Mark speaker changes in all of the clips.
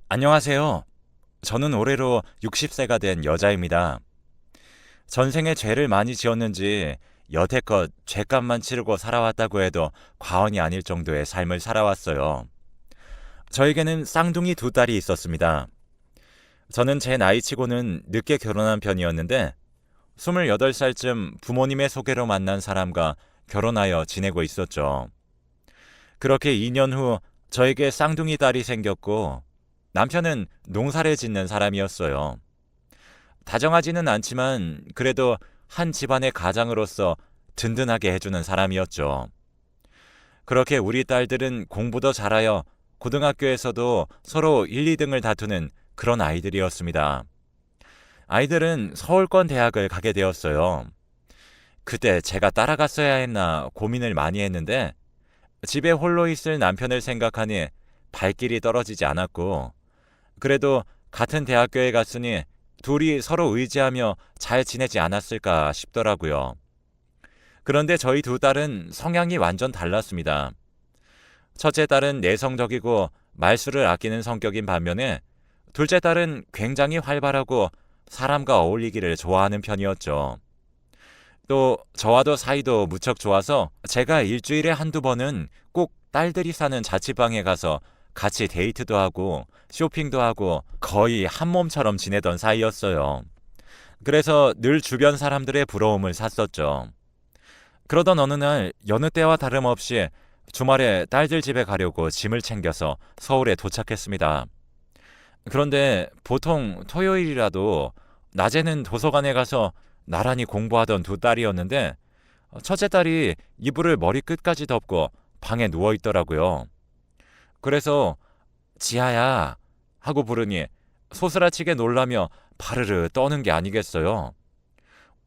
Speaker 1: 안녕하세요. 저는 올해로 60세가 된 여자입니다. 전생에 죄를 많이 지었는지 여태껏 죄값만 치르고 살아왔다고 해도 과언이 아닐 정도의 삶을 살아왔어요. 저에게는 쌍둥이 두 딸이 있었습니다. 저는 제 나이치고는 늦게 결혼한 편이었는데 28살쯤 부모님의 소개로 만난 사람과 결혼하여 지내고 있었죠. 그렇게 2년 후 저에게 쌍둥이 딸이 생겼고 남편은 농사를 짓는 사람이었어요. 다정하지는 않지만 그래도 한 집안의 가장으로서 든든하게 해주는 사람이었죠. 그렇게 우리 딸들은 공부도 잘하여 고등학교에서도 서로 1, 2등을 다투는 그런 아이들이었습니다. 아이들은 서울권 대학을 가게 되었어요. 그때 제가 따라갔어야 했나 고민을 많이 했는데 집에 홀로 있을 남편을 생각하니 발길이 떨어지지 않았고 그래도 같은 대학교에 갔으니 둘이 서로 의지하며 잘 지내지 않았을까 싶더라고요. 그런데 저희 두 딸은 성향이 완전 달랐습니다. 첫째 딸은 내성적이고 말수를 아끼는 성격인 반면에 둘째 딸은 굉장히 활발하고 사람과 어울리기를 좋아하는 편이었죠. 또 저와도 사이도 무척 좋아서 제가 일주일에 한두 번은 꼭 딸들이 사는 자취방에 가서 같이 데이트도 하고 쇼핑도 하고 거의 한 몸처럼 지내던 사이였어요. 그래서 늘 주변 사람들의 부러움을 샀었죠. 그러던 어느 날 여느 때와 다름없이 주말에 딸들 집에 가려고 짐을 챙겨서 서울에 도착했습니다. 그런데 보통 토요일이라도 낮에는 도서관에 가서 나란히 공부하던 두 딸이었는데 첫째 딸이 이불을 머리끝까지 덮고 방에 누워 있더라고요. 그래서 지아야 하고 부르니 소스라치게 놀라며 바르르 떠는 게 아니겠어요.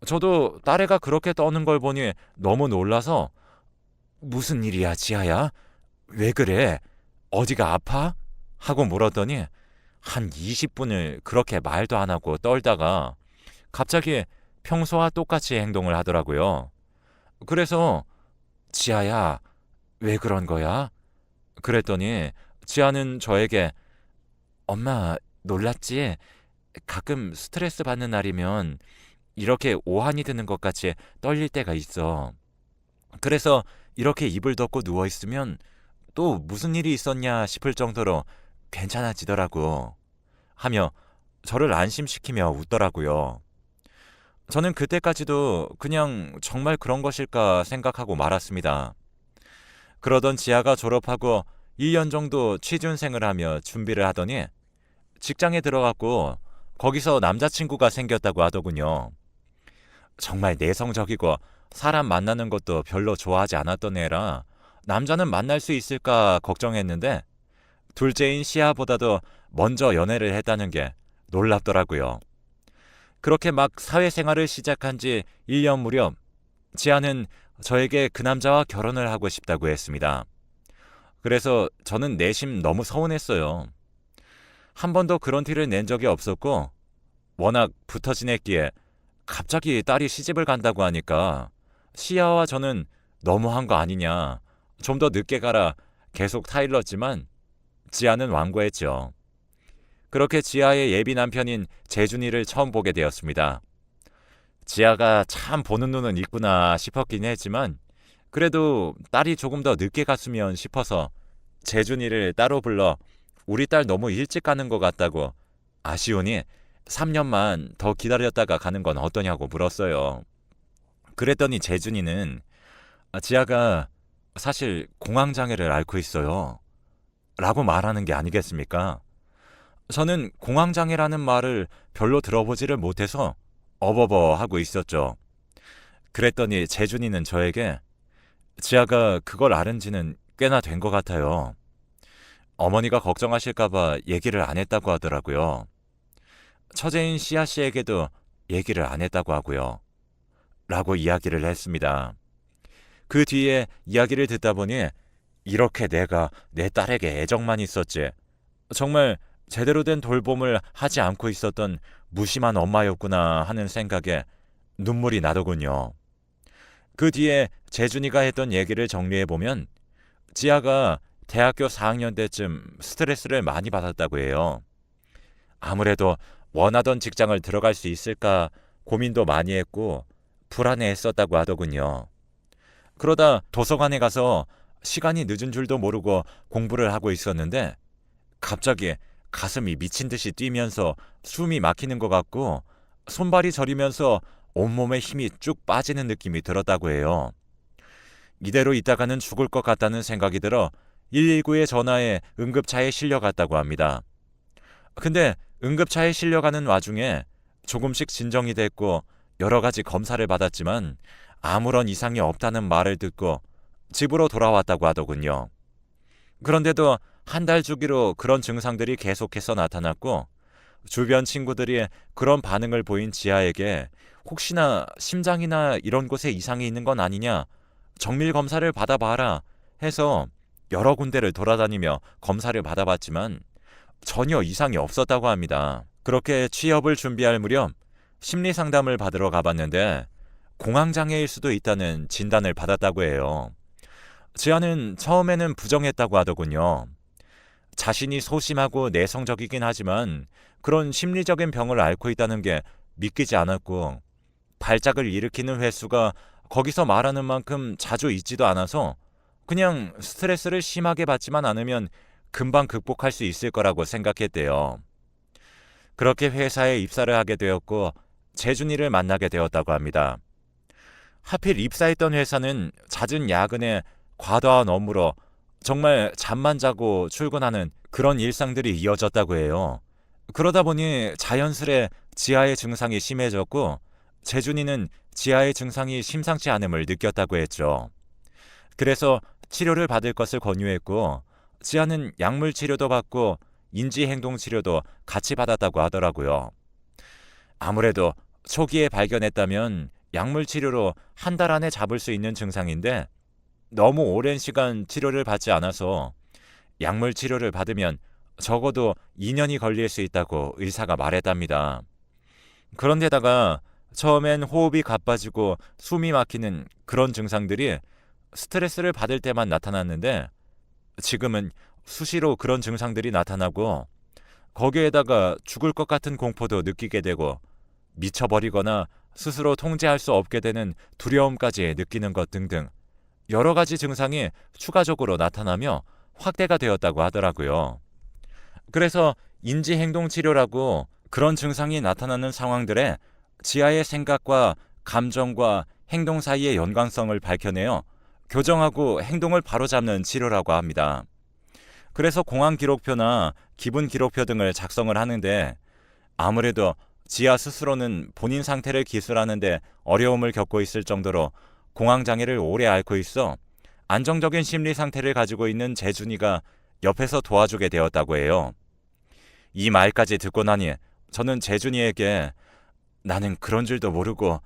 Speaker 1: 저도 딸애가 그렇게 떠는 걸 보니 너무 놀라서 무슨 일이야 지아야? 왜 그래? 어디가 아파? 하고 물었더니 한 20분을 그렇게 말도 안 하고 떨다가 갑자기 평소와 똑같이 행동을 하더라고요. 그래서 지아야 왜 그런 거야? 그랬더니 지아는 저에게 엄마 놀랐지? 가끔 스트레스 받는 날이면 이렇게 오한이 드는 것 같이 떨릴 때가 있어. 그래서 이렇게 이불 덮고 누워 있으면 또 무슨 일이 있었냐 싶을 정도로 괜찮아지더라고. 하며 저를 안심시키며 웃더라고요. 저는 그때까지도 그냥 정말 그런 것일까 생각하고 말았습니다. 그러던 지아가 졸업하고 1년 정도 취준생을 하며 준비를 하더니 직장에 들어갔고 거기서 남자친구가 생겼다고 하더군요. 정말 내성적이고 사람 만나는 것도 별로 좋아하지 않았던 애라 남자는 만날 수 있을까 걱정했는데 둘째인 시아보다도 먼저 연애를 했다는 게 놀랍더라고요. 그렇게 막 사회생활을 시작한 지 1년 무렵 지아는 저에게 그 남자와 결혼을 하고 싶다고 했습니다. 그래서 저는 내심 너무 서운했어요. 한 번도 그런 티를 낸 적이 없었고 워낙 붙어 지냈기에 갑자기 딸이 시집을 간다고 하니까 시아와 저는 너무한 거 아니냐, 좀 더 늦게 가라 계속 타일렀지만 지아는 완고했죠. 그렇게 지아의 예비 남편인 재준이를 처음 보게 되었습니다. 지아가 참 보는 눈은 있구나 싶었긴 했지만 그래도 딸이 조금 더 늦게 갔으면 싶어서 재준이를 따로 불러 우리 딸 너무 일찍 가는 것 같다고 아쉬우니 3년만 더 기다렸다가 가는 건 어떠냐고 물었어요. 그랬더니 재준이는 지아가 사실 공황장애를 앓고 있어요. 라고 말하는 게 아니겠습니까? 저는 공황장애라는 말을 별로 들어보지를 못해서 어버버 하고 있었죠. 그랬더니 재준이는 저에게 지아가 그걸 앓은 지는 꽤나 된 것 같아요. 어머니가 걱정하실까봐 얘기를 안 했다고 하더라고요. 처제인 시아 씨에게도 얘기를 안 했다고 하고요. 라고 이야기를 했습니다. 그 뒤에 이야기를 듣다 보니 이렇게 내가 내 딸에게 애정만 있었지 정말 제대로 된 돌봄을 하지 않고 있었던 무심한 엄마였구나 하는 생각에 눈물이 나더군요. 그 뒤에 재준이가 했던 얘기를 정리해보면 지아가 대학교 4학년 때쯤 스트레스를 많이 받았다고 해요. 아무래도 원하던 직장을 들어갈 수 있을까 고민도 많이 했고 불안해했었다고 하더군요. 그러다 도서관에 가서 시간이 늦은 줄도 모르고 공부를 하고 있었는데 갑자기 가슴이 미친 듯이 뛰면서 숨이 막히는 것 같고 손발이 저리면서 온몸에 힘이 쭉 빠지는 느낌이 들었다고 해요. 이대로 있다가는 죽을 것 같다는 생각이 들어 119에 전화해 응급차에 실려갔다고 합니다. 근데 응급차에 실려가는 와중에 조금씩 진정이 됐고 여러 가지 검사를 받았지만 아무런 이상이 없다는 말을 듣고 집으로 돌아왔다고 하더군요. 그런데도 한 달 주기로 그런 증상들이 계속해서 나타났고 주변 친구들이 그런 반응을 보인 지아에게 혹시나 심장이나 이런 곳에 이상이 있는 건 아니냐, 정밀 검사를 받아봐라 해서 여러 군데를 돌아다니며 검사를 받아봤지만 전혀 이상이 없었다고 합니다. 그렇게 취업을 준비할 무렵 심리 상담을 받으러 가봤는데 공황장애일 수도 있다는 진단을 받았다고 해요. 지아는 처음에는 부정했다고 하더군요. 자신이 소심하고 내성적이긴 하지만 그런 심리적인 병을 앓고 있다는 게 믿기지 않았고 발작을 일으키는 횟수가 거기서 말하는 만큼 자주 있지도 않아서 그냥 스트레스를 심하게 받지만 않으면 금방 극복할 수 있을 거라고 생각했대요. 그렇게 회사에 입사를 하게 되었고 재준이를 만나게 되었다고 합니다. 하필 입사했던 회사는 잦은 야근에 과도한 업무로 정말 잠만 자고 출근하는 그런 일상들이 이어졌다고 해요. 그러다 보니 자연스레 지아의 증상이 심해졌고 재준이는 지아의 증상이 심상치 않음을 느꼈다고 했죠. 그래서 치료를 받을 것을 권유했고 지아는 약물 치료도 받고 인지행동 치료도 같이 받았다고 하더라고요. 아무래도 초기에 발견했다면 약물 치료로 한 달 안에 잡을 수 있는 증상인데 너무 오랜 시간 치료를 받지 않아서 약물 치료를 받으면 적어도 2년이 걸릴 수 있다고 의사가 말했답니다. 그런데다가 처음엔 호흡이 가빠지고 숨이 막히는 그런 증상들이 스트레스를 받을 때만 나타났는데 지금은 수시로 그런 증상들이 나타나고 거기에다가 죽을 것 같은 공포도 느끼게 되고 미쳐버리거나 스스로 통제할 수 없게 되는 두려움까지 느끼는 것 등등 여러 가지 증상이 추가적으로 나타나며 확대가 되었다고 하더라고요. 그래서 인지행동치료라고 그런 증상이 나타나는 상황들에 지아의 생각과 감정과 행동 사이의 연관성을 밝혀내어 교정하고 행동을 바로잡는 치료라고 합니다. 그래서 공황 기록표나 기분 기록표 등을 작성을 하는데 아무래도 지아 스스로는 본인 상태를 기술하는데 어려움을 겪고 있을 정도로 공황장애를 오래 앓고 있어 안정적인 심리 상태를 가지고 있는 재준이가 옆에서 도와주게 되었다고 해요. 이 말까지 듣고 나니 저는 재준이에게 나는 그런 줄도 모르고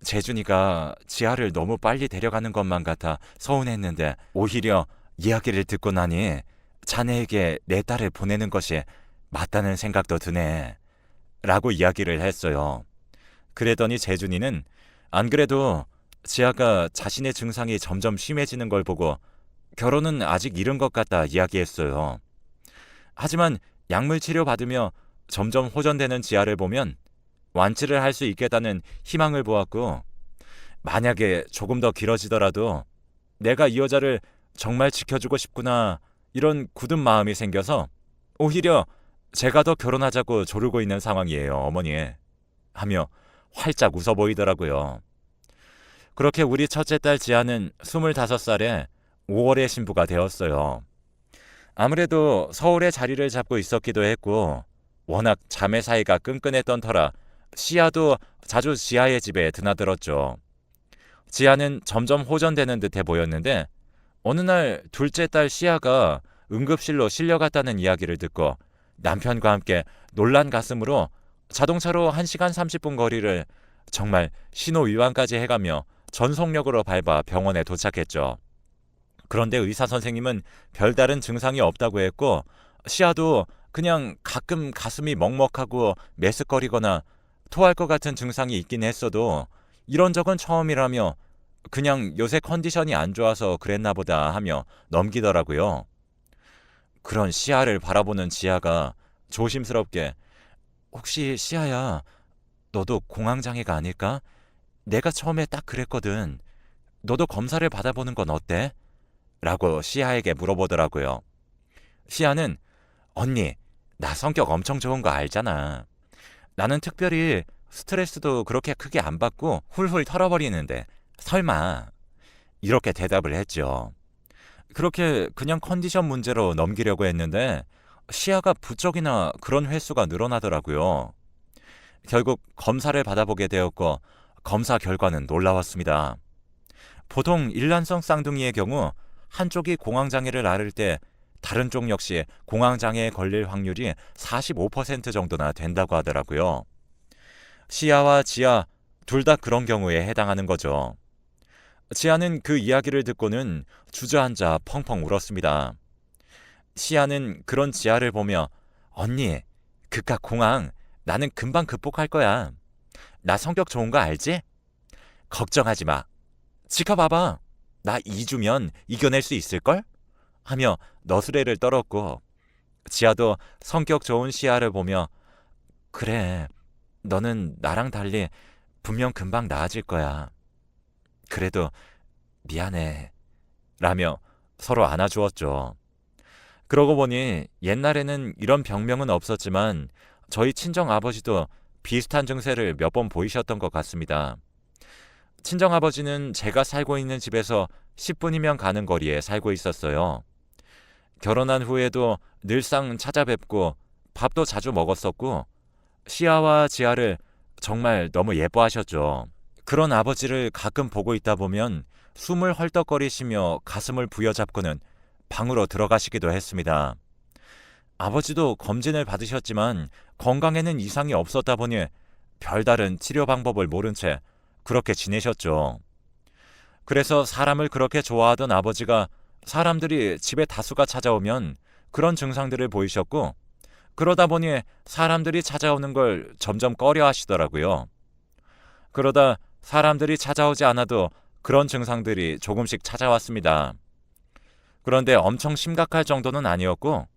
Speaker 1: 재준이가 지아를 너무 빨리 데려가는 것만 같아 서운했는데 오히려 이야기를 듣고 나니 자네에게 내 딸을 보내는 것이 맞다는 생각도 드네 라고 이야기를 했어요. 그랬더니 재준이는 안 그래도 지아가 자신의 증상이 점점 심해지는 걸 보고 결혼은 아직 이른 것 같다 이야기했어요. 하지만 약물 치료 받으며 점점 호전되는 지아를 보면 완치를 할 수 있겠다는 희망을 보았고 만약에 조금 더 길어지더라도 내가 이 여자를 정말 지켜주고 싶구나 이런 굳은 마음이 생겨서 오히려 제가 더 결혼하자고 조르고 있는 상황이에요, 어머니. 하며 활짝 웃어 보이더라고요. 그렇게 우리 첫째 딸 지아는 25살에 5월에 신부가 되었어요. 아무래도 서울에 자리를 잡고 있었기도 했고 워낙 자매 사이가 끈끈했던 터라 시아도 자주 지아의 집에 드나들었죠. 지아는 점점 호전되는 듯해 보였는데 어느 날 둘째 딸 시아가 응급실로 실려갔다는 이야기를 듣고 남편과 함께 놀란 가슴으로 자동차로 1시간 30분 거리를 정말 신호위반까지 해가며 전속력으로 밟아 병원에 도착했죠. 그런데 의사 선생님은 별다른 증상이 없다고 했고 시아도 그냥 가끔 가슴이 먹먹하고 메스꺼리거나 토할 것 같은 증상이 있긴 했어도 이런 적은 처음이라며 그냥 요새 컨디션이 안 좋아서 그랬나 보다 하며 넘기더라고요. 그런 시아를 바라보는 지아가 조심스럽게 혹시 시아야, 너도 공황장애가 아닐까? 내가 처음에 딱 그랬거든. 너도 검사를 받아보는 건 어때? 라고 시아에게 물어보더라고요. 시아는 언니, 나 성격 엄청 좋은 거 알잖아. 나는 특별히 스트레스도 그렇게 크게 안 받고 훌훌 털어버리는데 설마 이렇게 대답을 했죠. 그렇게 그냥 컨디션 문제로 넘기려고 했는데 시야가 부쩍이나 그런 횟수가 늘어나더라고요. 결국 검사를 받아보게 되었고 검사 결과는 놀라웠습니다. 보통 일란성 쌍둥이의 경우 한쪽이 공황장애를 앓을 때 다른 쪽 역시 공황장애에 걸릴 확률이 45% 정도나 된다고 하더라고요. 시야와 지아 둘 다 그런 경우에 해당하는 거죠. 지아는 그 이야기를 듣고는 주저앉아 펑펑 울었습니다. 시아는 그런 지아를 보며 언니, 그깟 공황 나는 금방 극복할 거야. 나 성격 좋은 거 알지? 걱정하지 마. 지켜봐봐. 나 2주면 이겨낼 수 있을걸? 하며 너스레를 떨었고 지아도 성격 좋은 시아를 보며 그래, 너는 나랑 달리 분명 금방 나아질 거야. 그래도 미안해. 라며 서로 안아주었죠. 그러고 보니 옛날에는 이런 병명은 없었지만 저희 친정 아버지도 비슷한 증세를 몇 번 보이셨던 것 같습니다. 친정 아버지는 제가 살고 있는 집에서 10분이면 가는 거리에 살고 있었어요. 결혼한 후에도 늘상 찾아뵙고 밥도 자주 먹었었고 시아와 지아를 정말 너무 예뻐하셨죠. 그런 아버지를 가끔 보고 있다 보면 숨을 헐떡거리시며 가슴을 부여잡고는 방으로 들어가시기도 했습니다. 아버지도 검진을 받으셨지만 건강에는 이상이 없었다 보니 별다른 치료 방법을 모른 채 그렇게 지내셨죠. 그래서 사람을 그렇게 좋아하던 아버지가 사람들이 집에 다수가 찾아오면 그런 증상들을 보이셨고 그러다 보니 사람들이 찾아오는 걸 점점 꺼려 하시더라고요. 그러다 사람들이 찾아오지 않아도 그런 증상들이 조금씩 찾아왔습니다. 그런데 엄청 심각할 정도는 아니었고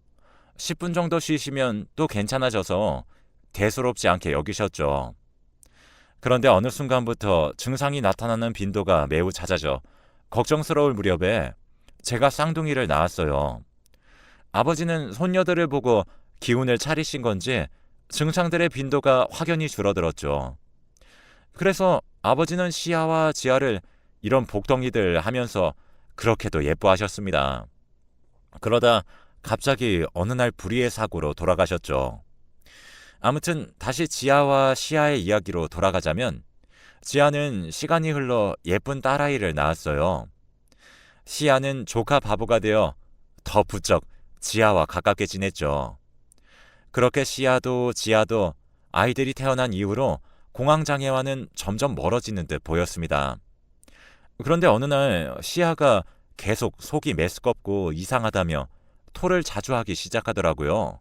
Speaker 1: 10분 정도 쉬시면 또 괜찮아져서 대수롭지 않게 여기셨죠. 그런데 어느 순간부터 증상이 나타나는 빈도가 매우 잦아져 걱정스러울 무렵에 제가 쌍둥이를 낳았어요. 아버지는 손녀들을 보고 기운을 차리신 건지 증상들의 빈도가 확연히 줄어들었죠. 그래서 아버지는 시아와 지아를 이런 복덩이들 하면서 그렇게도 예뻐하셨습니다. 그러다 갑자기 어느 날 불의의 사고로 돌아가셨죠. 아무튼 다시 지아와 시아의 이야기로 돌아가자면 지아는 시간이 흘러 예쁜 딸아이를 낳았어요. 시아는 조카 바보가 되어 더 부쩍 지아와 가깝게 지냈죠. 그렇게 시아도 지아도 아이들이 태어난 이후로 공황장애와는 점점 멀어지는 듯 보였습니다. 그런데 어느 날 시아가 계속 속이 메스껍고 이상하다며 토를 자주 하기 시작하더라고요.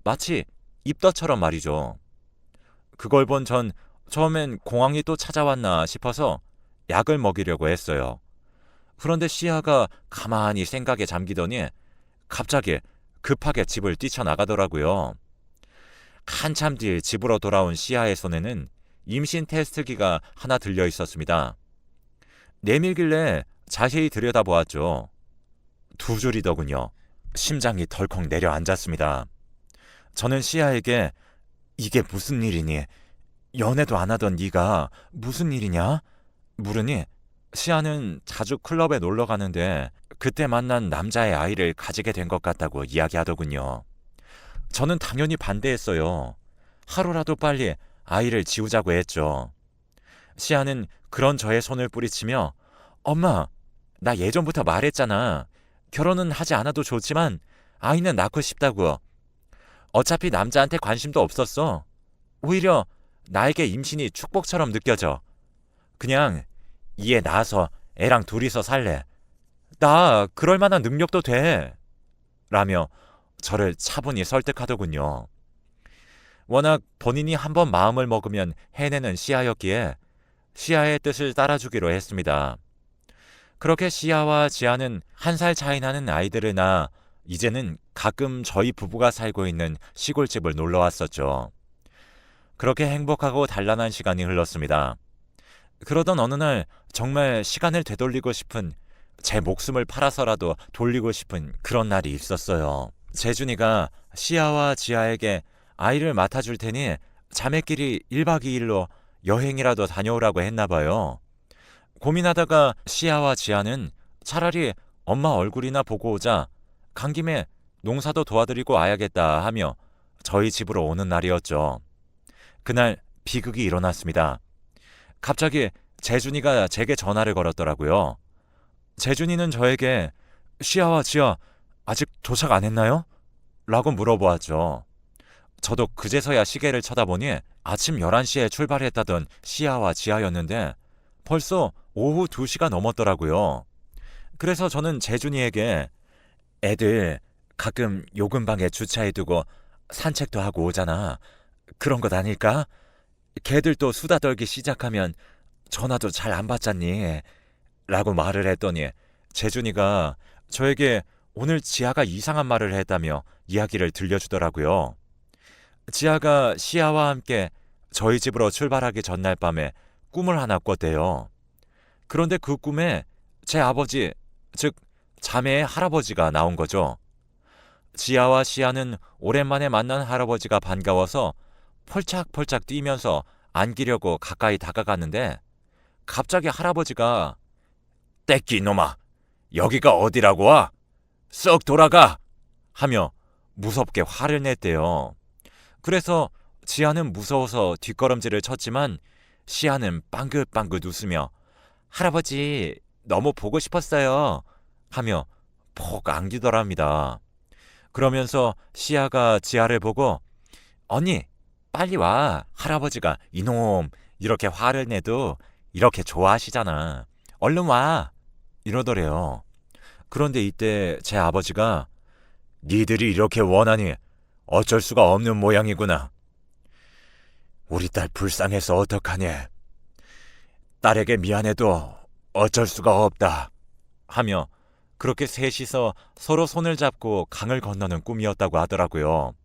Speaker 1: 마치 입덧처럼 말이죠. 그걸 본 전 처음엔 공황이 또 찾아왔나 싶어서 약을 먹이려고 했어요. 그런데 시아가 가만히 생각에 잠기더니 갑자기 급하게 집을 뛰쳐나가더라고요. 한참 뒤 집으로 돌아온 시아의 손에는 임신 테스트기가 하나 들려 있었습니다. 내밀길래 자세히 들여다보았죠. 두 줄이더군요. 심장이 덜컥 내려앉았습니다. 저는 시아에게 이게 무슨 일이니? 연애도 안 하던 네가 무슨 일이냐? 물으니 시아는 자주 클럽에 놀러 가는데 그때 만난 남자의 아이를 가지게 된 것 같다고 이야기하더군요. 저는 당연히 반대했어요. 하루라도 빨리 아이를 지우자고 했죠. 시아는 그런 저의 손을 뿌리치며 엄마, 나 예전부터 말했잖아. 결혼은 하지 않아도 좋지만 아이는 낳고 싶다고. 어차피 남자한테 관심도 없었어. 오히려 나에게 임신이 축복처럼 느껴져. 그냥 이에 낳아서 애랑 둘이서 살래. 나 그럴 만한 능력도 돼. 라며 저를 차분히 설득하더군요. 워낙 본인이 한번 마음을 먹으면 해내는 시아였기에 시아의 뜻을 따라주기로 했습니다. 그렇게 시아와 지아는 1살 차이 나는 아이들을 낳아 이제는 가끔 저희 부부가 살고 있는 시골집을 놀러 왔었죠. 그렇게 행복하고 단란한 시간이 흘렀습니다. 그러던 어느 날 정말 시간을 되돌리고 싶은, 제 목숨을 팔아서라도 돌리고 싶은 그런 날이 있었어요. 재준이가 시아와 지아에게 아이를 맡아줄 테니 자매끼리 1박 2일로 여행이라도 다녀오라고 했나 봐요. 고민하다가 시아와 지아는 차라리 엄마 얼굴이나 보고 오자, 간 김에 농사도 도와드리고 와야겠다 하며 저희 집으로 오는 날이었죠. 그날 비극이 일어났습니다. 갑자기 재준이가 제게 전화를 걸었더라고요. 재준이는 저에게 시아와 지아 아직 도착 안 했나요? 라고 물어보았죠. 저도 그제서야 시계를 쳐다보니 아침 11시에 출발했다던 시아와 지아였는데 벌써 오후 2시가 넘었더라고요. 그래서 저는 재준이에게 애들 가끔 요 근방에 주차해두고 산책도 하고 오잖아. 그런 것 아닐까? 걔들도 수다 떨기 시작하면 전화도 잘 안 받잖니? 라고 말을 했더니 재준이가 저에게 오늘 지아가 이상한 말을 했다며 이야기를 들려주더라고요. 지아가 시아와 함께 저희 집으로 출발하기 전날 밤에 꿈을 하나 꿨대요. 그런데 그 꿈에 제 아버지, 즉 자매의 할아버지가 나온 거죠. 지아와 시아는 오랜만에 만난 할아버지가 반가워서 펄짝펄짝 뛰면서 안기려고 가까이 다가갔는데 갑자기 할아버지가 떼끼 놈아, 여기가 어디라고 와? 썩 돌아가! 하며 무섭게 화를 냈대요. 그래서 지아는 무서워서 뒷걸음질을 쳤지만 시아는 빵긋빵긋 웃으며 할아버지 너무 보고 싶었어요 하며 폭 안기더랍니다. 그러면서 시아가 지아를 보고 언니 빨리 와, 할아버지가 이놈 이렇게 화를 내도 이렇게 좋아하시잖아, 얼른 와, 이러더래요. 그런데 이때 제 아버지가 니들이 이렇게 원하니 어쩔 수가 없는 모양이구나. 우리 딸 불쌍해서 어떡하니? 딸에게 미안해도 어쩔 수가 없다 하며 그렇게 셋이서 서로 손을 잡고 강을 건너는 꿈이었다고 하더라고요.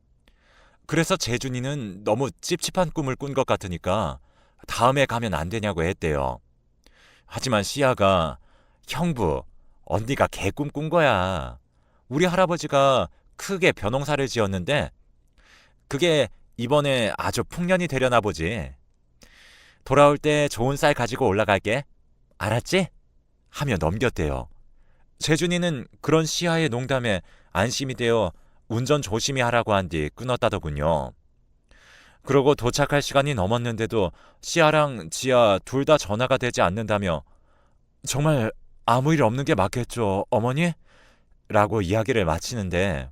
Speaker 1: 그래서 재준이는 너무 찝찝한 꿈을 꾼 것 같으니까 다음에 가면 안 되냐고 했대요. 하지만 시아가 형부, 언니가 개꿈 꾼 거야. 우리 할아버지가 크게 벼농사를 지었는데 그게 이번에 아주 풍년이 되려나 보지. 돌아올 때 좋은 쌀 가지고 올라갈게. 알았지? 하며 넘겼대요. 재준이는 그런 시아의 농담에 안심이 되어 운전 조심히 하라고 한 뒤 끊었다더군요. 그러고 도착할 시간이 넘었는데도 시아랑 지아 둘 다 전화가 되지 않는다며 정말 아무 일 없는 게 맞겠죠, 어머니? 라고 이야기를 마치는데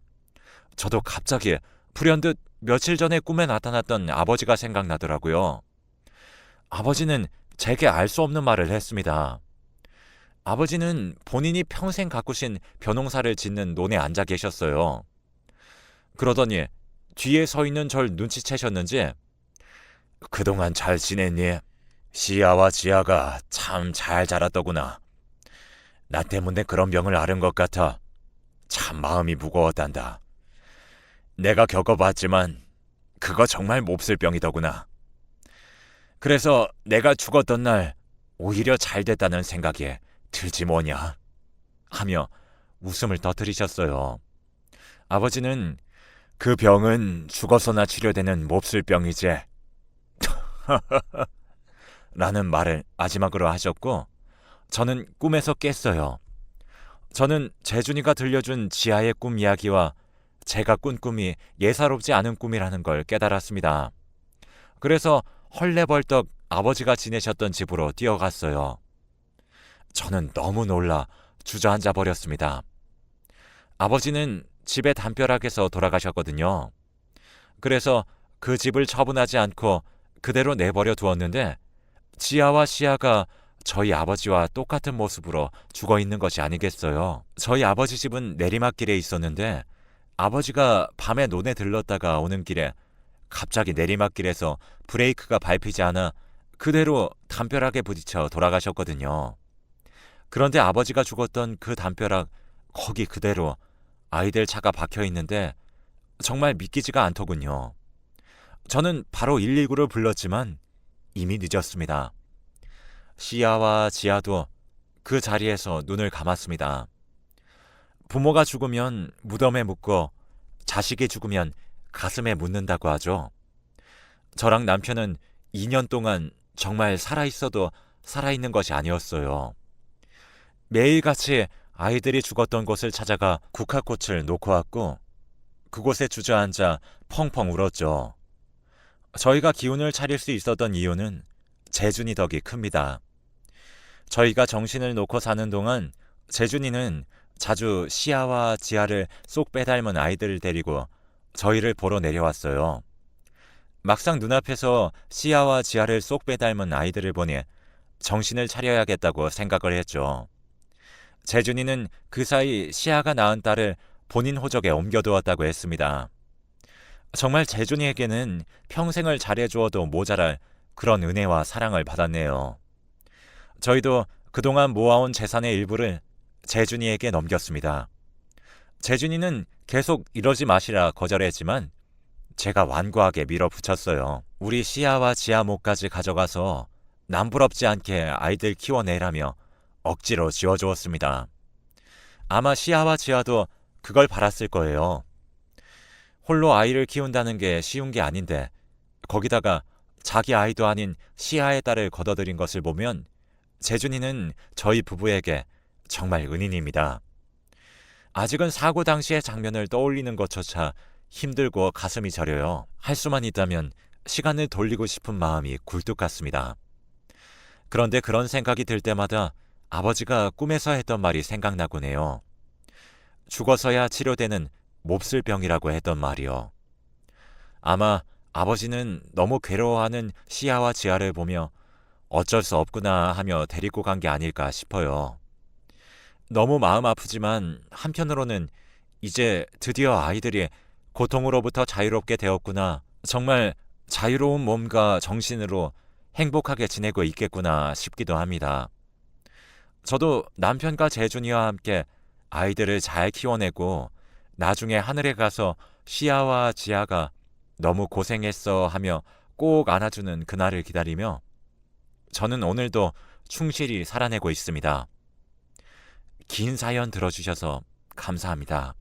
Speaker 1: 저도 갑자기 불현듯 며칠 전에 꿈에 나타났던 아버지가 생각나더라고요. 아버지는 제게 알 수 없는 말을 했습니다. 아버지는 본인이 평생 가꾸신 벼농사를 짓는 논에 앉아 계셨어요. 그러더니 뒤에 서 있는 절 눈치채셨는지 그동안 잘 지냈니? 시아와 지아가 참 잘 자랐더구나. 나 때문에 그런 병을 앓은 것 같아 참 마음이 무거웠단다. 내가 겪어봤지만 그거 정말 몹쓸 병이더구나. 그래서 내가 죽었던 날 오히려 잘 됐다는 생각에 들지 뭐냐 하며 웃음을 터뜨리셨어요. 아버지는 그 병은 죽어서나 치료되는 몹쓸 병이지 라는 말을 마지막으로 하셨고 저는 꿈에서 깼어요. 저는 재준이가 들려준 지아의 꿈 이야기와 제가 꾼 꿈이 예사롭지 않은 꿈이라는 걸 깨달았습니다. 그래서 헐레벌떡 아버지가 지내셨던 집으로 뛰어갔어요. 저는 너무 놀라 주저앉아 버렸습니다. 아버지는 집의 담벼락에서 돌아가셨거든요. 그래서 그 집을 처분하지 않고 그대로 내버려 두었는데 지아와 시아가 저희 아버지와 똑같은 모습으로 죽어 있는 것이 아니겠어요. 저희 아버지 집은 내리막길에 있었는데 아버지가 밤에 논에 들렀다가 오는 길에 갑자기 내리막길에서 브레이크가 밟히지 않아 그대로 담벼락에 부딪혀 돌아가셨거든요. 그런데 아버지가 죽었던 그 담벼락 거기 그대로 아이들 차가 박혀 있는데 정말 믿기지가 않더군요. 저는 바로 119를 불렀지만 이미 늦었습니다. 시아와 지아도 그 자리에서 눈을 감았습니다. 부모가 죽으면 무덤에 묻고 자식이 죽으면 가슴에 묻는다고 하죠. 저랑 남편은 2년 동안 정말 살아있어도 살아있는 것이 아니었어요. 매일같이 아이들이 죽었던 곳을 찾아가 국화꽃을 놓고 왔고 그곳에 주저앉아 펑펑 울었죠. 저희가 기운을 차릴 수 있었던 이유는 재준이 덕이 큽니다. 저희가 정신을 놓고 사는 동안 재준이는 자주 시아와 지아를 쏙 빼닮은 아이들을 데리고 저희를 보러 내려왔어요. 막상 눈앞에서 시아와 지아를 쏙 빼닮은 아이들을 보니 정신을 차려야겠다고 생각을 했죠. 재준이는 그 사이 시아가 낳은 딸을 본인 호적에 옮겨두었다고 했습니다. 정말 재준이에게는 평생을 잘해주어도 모자랄 그런 은혜와 사랑을 받았네요. 저희도 그동안 모아온 재산의 일부를 재준이에게 넘겼습니다. 재준이는 계속 이러지 마시라 거절했지만 제가 완고하게 밀어붙였어요. 우리 시아와 지아 몫까지 가져가서 남부럽지 않게 아이들 키워내라며 억지로 지어주었습니다. 아마 시아와 지아도 그걸 바랐을 거예요. 홀로 아이를 키운다는 게 쉬운 게 아닌데 거기다가 자기 아이도 아닌 시아의 딸을 거둬들인 것을 보면 재준이는 저희 부부에게 정말 은인입니다. 아직은 사고 당시의 장면을 떠올리는 것조차 힘들고 가슴이 저려요. 할 수만 있다면 시간을 돌리고 싶은 마음이 굴뚝 같습니다. 그런데 그런 생각이 들 때마다 아버지가 꿈에서 했던 말이 생각나곤 해요. 죽어서야 치료되는 몹쓸 병이라고 했던 말이요. 아마 아버지는 너무 괴로워하는 시아와 지아를 보며 어쩔 수 없구나 하며 데리고 간 게 아닐까 싶어요. 너무 마음 아프지만 한편으로는 이제 드디어 아이들이 고통으로부터 자유롭게 되었구나. 정말 자유로운 몸과 정신으로 행복하게 지내고 있겠구나 싶기도 합니다. 저도 남편과 재준이와 함께 아이들을 잘 키워내고 나중에 하늘에 가서 시아와 지아가 너무 고생했어 하며 꼭 안아주는 그날을 기다리며 저는 오늘도 충실히 살아내고 있습니다. 긴 사연 들어주셔서 감사합니다.